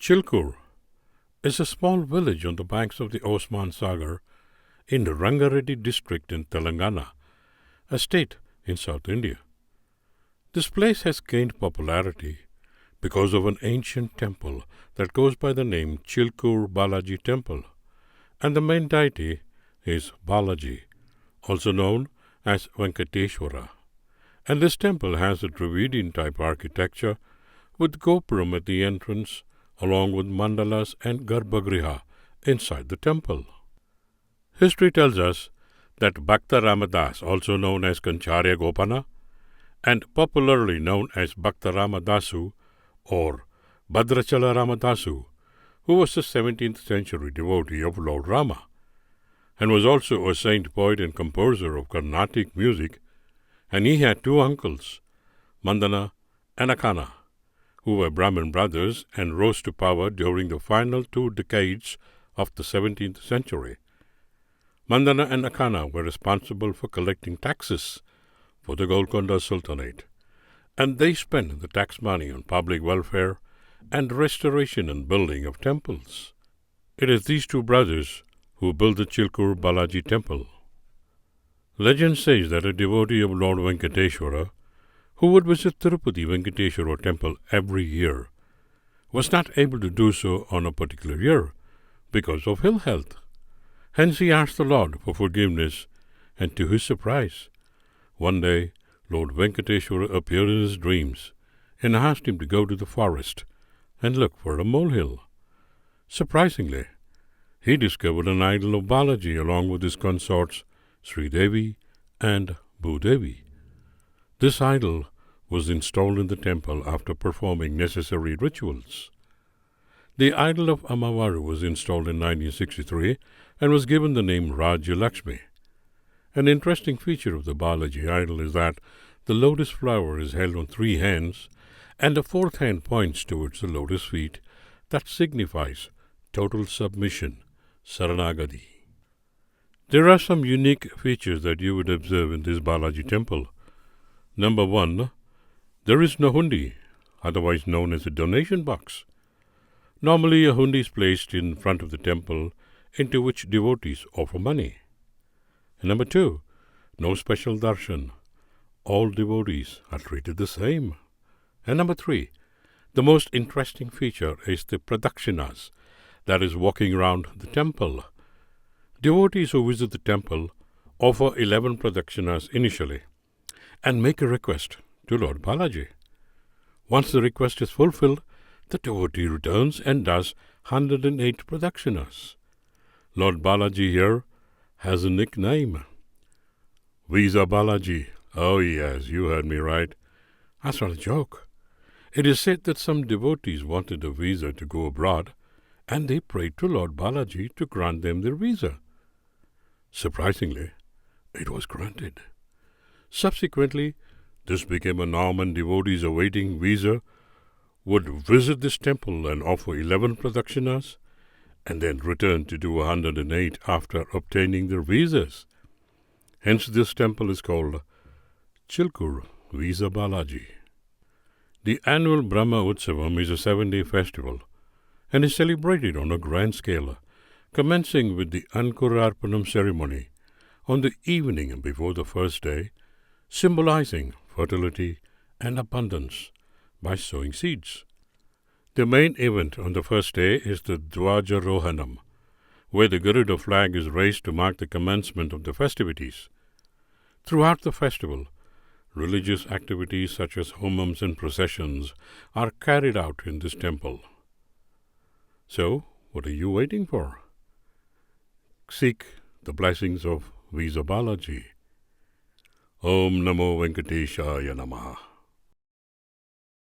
Chilkur is a small village on the banks of the Osman Sagar in Rangareddy district in Telangana, a state in South India. This place has gained popularity because of an ancient temple that goes by the name Chilkur Balaji Temple, and the main deity is Balaji, also known as Venkateshwara. And this temple has a Dravidian-type architecture with gopuram at the entrance, along with mandalas and garbhagriha inside the temple. History tells us that Bhakta Ramadas, also known as Kancharya Gopana, and popularly known as Bhakta Ramadasu or Bhadrachala Ramadasu, who was a 17th century devotee of Lord Rama, and was also a saint poet and composer of Carnatic music, and he had two uncles, Mandana and Akana, who were Brahmin brothers and rose to power during the final 2 decades of the 17th century. Mandana and Akana were responsible for collecting taxes for the Golconda Sultanate, and they spent the tax money on public welfare and restoration and building of temples. It is these two brothers who built the Chilkur Balaji temple. Legend says that a devotee of Lord Venkateshwara, who would visit Tirupati Venkateshwara temple every year, was not able to do so on a particular year because of ill health. Hence he asked the Lord for forgiveness, and to his surprise, one day Lord Venkateshwara appeared in his dreams and asked him to go to the forest and look for a molehill. Surprisingly, he discovered an idol of Balaji along with his consorts Sri Devi and Bhudevi. This idol was installed in the temple after performing necessary rituals. The idol of Amavaru was installed in 1963 and was given the name Rajya Lakshmi. An interesting feature of the Balaji idol is that the lotus flower is held on 3 hands, and the 4th hand points towards the lotus feet. That signifies total submission, Saranagati. There are some unique features that you would observe in this Balaji temple. Number 1, there is no hundi, otherwise known as a donation box. Normally, a hundi is placed in front of the temple into which devotees offer money. And number 2, no special darshan. All devotees are treated the same. And number 3, the most interesting feature is the pradakshinas, that is, walking around the temple. Devotees who visit the temple offer 11 pradakshinas initially and make a request to Lord Balaji. Once the request is fulfilled, the devotee returns and does 108 pradakshinas. Lord Balaji here has a nickname, Visa Balaji. Oh yes, you heard me right. That's not a joke. It is said that some devotees wanted a visa to go abroad, and they prayed to Lord Balaji to grant them their visa. Surprisingly, it was granted. Subsequently, this became a norm, and devotees awaiting visa would visit this temple and offer 11 pradakshinas and then return to do 108 after obtaining their visas. Hence this temple is called Chilkur Visa Balaji. The annual Brahma Utsavam is a 7-day festival and is celebrated on a grand scale, commencing with the Ankurarpanam ceremony on the evening before the first day, symbolizing fertility and abundance by sowing seeds. The main event on the first day is the Dwajarohanam, where the Garuda flag is raised to mark the commencement of the festivities. Throughout the festival, religious activities such as homams and processions are carried out in this temple. So, what are you waiting for? Seek the blessings of Visa Balaji. Om Namo Venkateshaya Namaha.